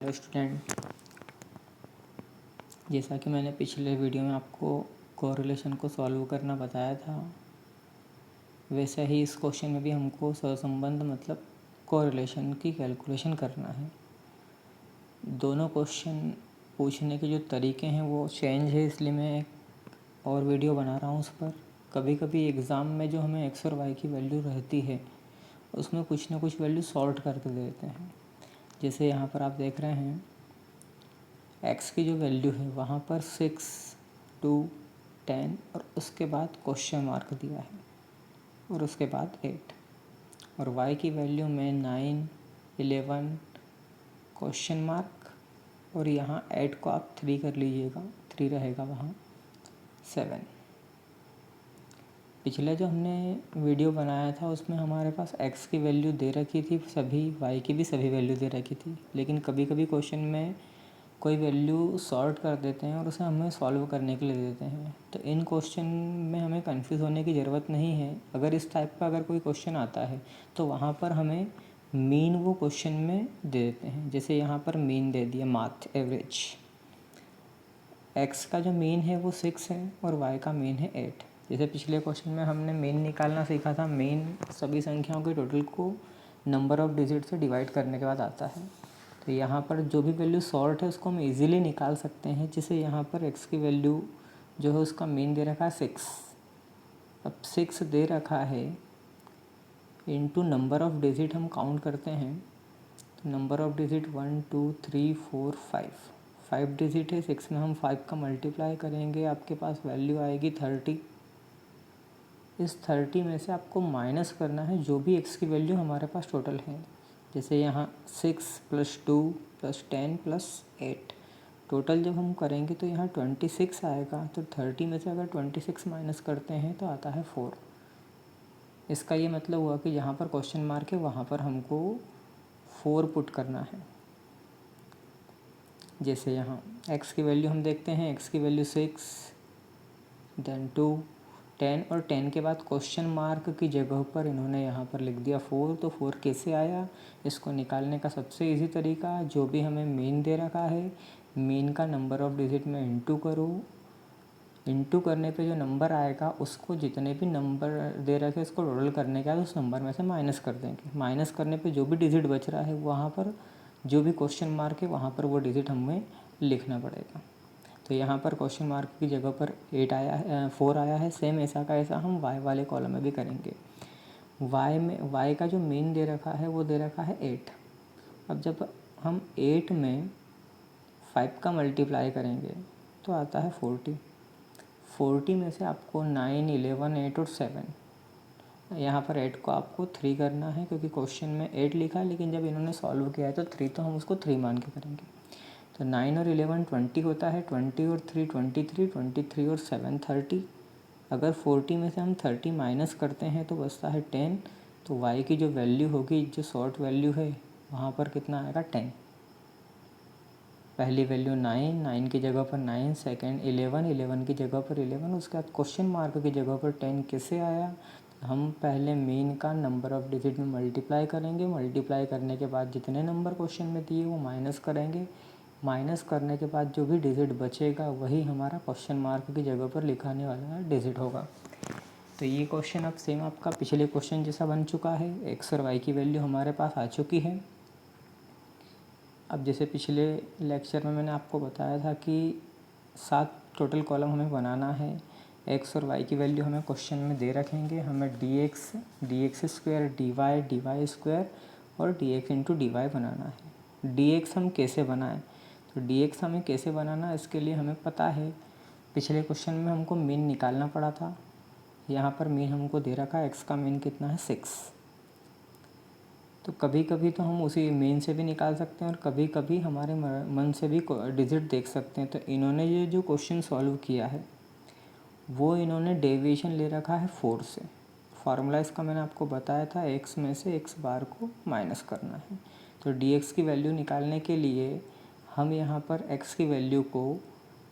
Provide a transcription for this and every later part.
Hello student, जैसा कि मैंने पिछले वीडियो में आपको कोरिलेशन को सॉल्व करना बताया था, वैसे ही इस क्वेश्चन में भी हमको सहसंबंध मतलब कोरिलेशन की कैलकुलेशन करना है। दोनों क्वेश्चन पूछने के जो तरीके हैं वो चेंज है, इसलिए मैं एक और वीडियो बना रहा हूँ उस पर। कभी कभी एग्ज़ाम में जो हमें एक्स और वाई की वैल्यू रहती है उसमें कुछ ना कुछ वैल्यू सॉल्ट करके देते हैं। जैसे यहाँ पर आप देख रहे हैं एक्स की जो वैल्यू है वहाँ पर 6, 2, 10 और उसके बाद क्वेश्चन मार्क दिया है और उसके बाद 8। और वाई की वैल्यू में 9, 11 क्वेश्चन मार्क और यहाँ 8 को आप 3 कर लीजिएगा, 3 रहेगा वहाँ 7। पिछले जो हमने वीडियो बनाया था उसमें हमारे पास एक्स की वैल्यू दे रखी थी सभी, वाई की भी सभी वैल्यू दे रखी थी, लेकिन कभी कभी क्वेश्चन में कोई वैल्यू सॉर्ट कर देते हैं और उसे हमें सॉल्व करने के लिए देते हैं। तो इन क्वेश्चन में हमें कंफ्यूज होने की ज़रूरत नहीं है। अगर इस टाइप का अगर कोई क्वेश्चन आता है तो वहाँ पर हमें मीन वो क्वेश्चन में दे देते हैं। जैसे यहाँ पर मीन दे दिया, माथ एवरेज। एक्स का जो मीन है वो 6 है और वाई का मीन है 8। जैसे पिछले क्वेश्चन में हमने मीन निकालना सीखा था। मीन सभी संख्याओं के टोटल को नंबर ऑफ़ डिजिट से डिवाइड करने के बाद आता है। तो यहाँ पर जो भी वैल्यू सॉल्ट है उसको हम इजीली निकाल सकते हैं। जैसे यहाँ पर एक्स की वैल्यू जो है उसका मीन दे रखा है 6। अब 6 दे रखा है इनटू नंबर ऑफ़ डिजिट हम काउंट करते हैं तो नंबर ऑफ़ डिजिट 1, 2, 3, 4, 5 डिजिट है। 6 में हम 5 का मल्टीप्लाई करेंगे, आपके पास वैल्यू आएगी 30। इस 30 में से आपको माइनस करना है जो भी एक्स की वैल्यू हमारे पास टोटल है। जैसे यहाँ 6 + 2 + 10 + 8 टोटल जब हम करेंगे तो यहाँ 26 आएगा। तो 30 में से अगर 26 माइनस करते हैं तो आता है 4। इसका ये मतलब हुआ कि जहाँ पर क्वेश्चन मार्क है वहाँ पर हमको 4 पुट करना है। जैसे यहाँ एक्स की वैल्यू हम देखते हैं, एक्स की वैल्यू 6, देन 2, 10 और 10 के बाद क्वेश्चन मार्क की जगह पर इन्होंने यहाँ पर लिख दिया 4। तो 4 कैसे आया, इसको निकालने का सबसे इजी तरीका, जो भी हमें मीन दे रखा है मीन का नंबर ऑफ़ डिजिट में इंटू करो। इंटू करने पे जो नंबर आएगा उसको जितने भी नंबर दे रखे उसको टोटल करने के बाद उस नंबर में से माइनस कर देंगे। माइनस करने पे जो भी डिजिट बच रहा है वहाँ पर जो भी क्वेश्चन मार्क है वहाँ पर वो डिजिट हमें लिखना पड़ेगा। तो यहाँ पर क्वेश्चन मार्क की जगह पर 8 आया है, 4 आया है। सेम ऐसा का ऐसा हम वाई वाले कॉलम में भी करेंगे। वाई का जो मीन दे रखा है वो दे रखा है 8। अब जब हम 8 में 5 का मल्टीप्लाई करेंगे तो आता है 40। 40 में से आपको 9, 11, 8 और 7, यहाँ पर 8 को आपको 3 करना है क्योंकि क्वेश्चन में 8 लिखा है, लेकिन जब इन्होंने सॉल्व किया है तो 3, तो हम उसको 3 मान के करेंगे। तो 9 और 11 20 होता है, 20 और 3 23, 23 और 7 30। अगर 40 में से हम 30 माइनस करते हैं तो बचता है 10। तो y की जो वैल्यू होगी, जो शॉर्ट वैल्यू है वहाँ पर कितना आएगा 10। पहली वैल्यू 9, 9 की जगह पर 9, सेकेंड 11, 11 की जगह पर 11, उसके बाद क्वेश्चन मार्क की जगह पर 10 कैसे आया। हम पहले मीन का नंबर ऑफ़ डिजिट में मल्टीप्लाई करेंगे, मल्टीप्लाई करने के बाद जितने नंबर क्वेश्चन में दिए वो माइनस करेंगे। माइनस करने के बाद जो भी डिजिट बचेगा वही हमारा क्वेश्चन मार्क की जगह पर लिखाने वाला डिजिट होगा। तो ये क्वेश्चन अब सेम आपका पिछले क्वेश्चन जैसा बन चुका है। एक्स और वाई की वैल्यू हमारे पास आ चुकी है। अब जैसे पिछले लेक्चर में मैंने आपको बताया था कि 7 टोटल कॉलम हमें बनाना है। एक्स और वाई की वैल्यू हमें क्वेश्चन में दे रखेंगे। हमें dx² dy² और dx इंटू dy बनाना है। dx हम कैसे बनाएं, तो dx हमें कैसे बनाना इसके लिए हमें पता है। पिछले क्वेश्चन में हमको मीन निकालना पड़ा था। यहाँ पर मीन हमको दे रखा है, एक्स का मीन कितना है 6। तो कभी कभी तो हम उसी मीन से भी निकाल सकते हैं और कभी कभी हमारे मन से भी डिजिट देख सकते हैं। तो इन्होंने ये जो क्वेश्चन सॉल्व किया है वो इन्होंने डेविएशन ले रखा है 4 से। फार्मूला इसका मैंने आपको बताया था, x में से x बार को माइनस करना है। तो dx की वैल्यू निकालने के लिए हम यहाँ पर x की वैल्यू को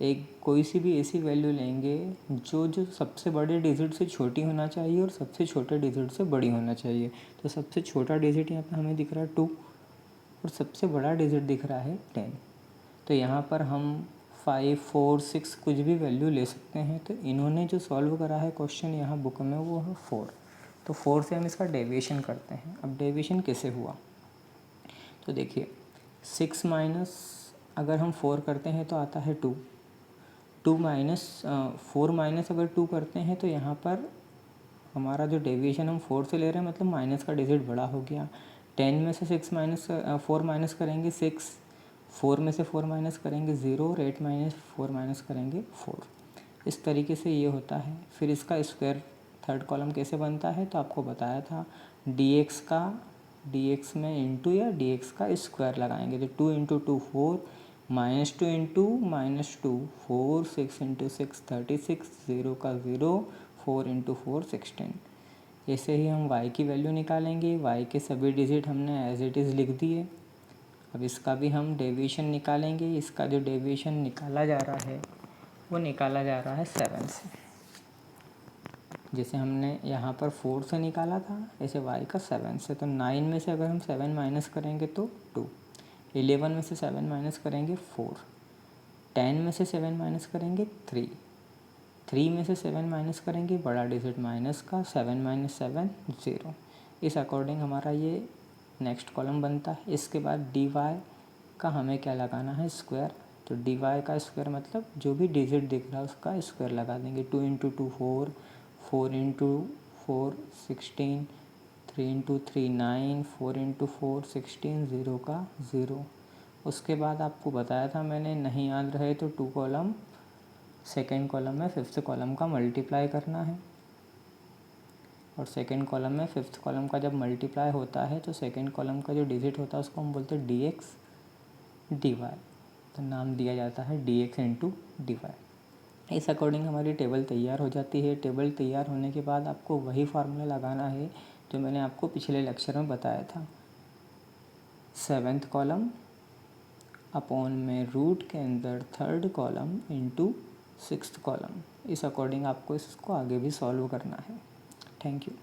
एक कोई सी भी ऐसी वैल्यू लेंगे जो सबसे बड़े डिजिट से छोटी होना चाहिए और सबसे छोटे डिजिट से बड़ी होना चाहिए। तो सबसे छोटा डिजिट यहाँ पे हमें दिख रहा है 2, और सबसे बड़ा डिजिट दिख रहा है 10। तो यहाँ पर हम 5, 4, 6 कुछ भी वैल्यू ले सकते हैं। तो इन्होंने जो सॉल्व करा है क्वेश्चन यहाँ बुक में वो है 4। तो 4 से हम इसका डेविएशन करते हैं। अब डेविएशन कैसे हुआ, तो देखिए 6 माइनस अगर हम 4 करते हैं तो आता है 2। 2 माइनस 4 माइनस अगर 2 करते हैं तो यहाँ पर हमारा जो डेविएशन हम 4 से ले रहे हैं, मतलब माइनस का डिजिट बड़ा हो गया। 10 में से 4 माइनस करेंगे 6, 4 में से 4 माइनस करेंगे 0 और 8 माइनस 4 माइनस करेंगे 4। इस तरीके से ये होता है। फिर इसका स्क्वायर थर्ड कॉलम कैसे बनता है, तो आपको बताया था dx में इंटू या dx का स्क्वायर लगाएंगे। तो 2 इंटू 2 4, -2 इंटू -2 4, 6 इंटू 6 36, 0 का 0, 4 इंटू 4 16। ऐसे ही हम y की वैल्यू निकालेंगे। y के सभी डिजिट हमने एज इट इज़ लिख दिए। अब इसका भी हम डेविएशन निकालेंगे। इसका जो डेविएशन निकाला जा रहा है वो निकाला जा रहा है 7 से। जैसे हमने यहाँ पर 4 से निकाला था, ऐसे y का 7 से। तो 9 में से अगर हम 7 माइनस करेंगे तो 2, 11 में से 7 माइनस करेंगे 4, 10 में से 7 माइनस करेंगे 3, 3 में से 7 माइनस करेंगे बड़ा डिजिट माइनस का, 7 माइनस 7 0। इस अकॉर्डिंग हमारा ये नेक्स्ट कॉलम बनता है। इसके बाद dy का हमें क्या लगाना है, स्क्वायर। तो dy का स्क्वायर मतलब जो भी डिजिट दिख रहा है उसका स्क्वायर लगा देंगे। 2 इंटू 2 4, 4 इंटू 4 16, 3 इंटू 3 9, 4 इंटू 4 16, 0 का 0। उसके बाद आपको बताया था मैंने, नहीं याद रहे तो 2 कॉलम सेकेंड कॉलम में फिफ्थ कॉलम का मल्टीप्लाई करना है। और सेकेंड कॉलम में फिफ्थ कॉलम का जब मल्टीप्लाई होता है तो सेकेंड कॉलम का जो डिजिट होता है उसको हम बोलते हैं dx dy। तो नाम दिया जाता है dx इंटू dy। इस अकॉर्डिंग हमारी टेबल तैयार हो जाती है। टेबल तैयार होने के बाद आपको वही फार्मूला लगाना है जो मैंने आपको पिछले लेक्चर में बताया था। 7th कॉलम अपॉन में रूट के अंदर 3rd column into 6th column. इस अकॉर्डिंग आपको इसको आगे भी सॉल्व करना है। Thank you.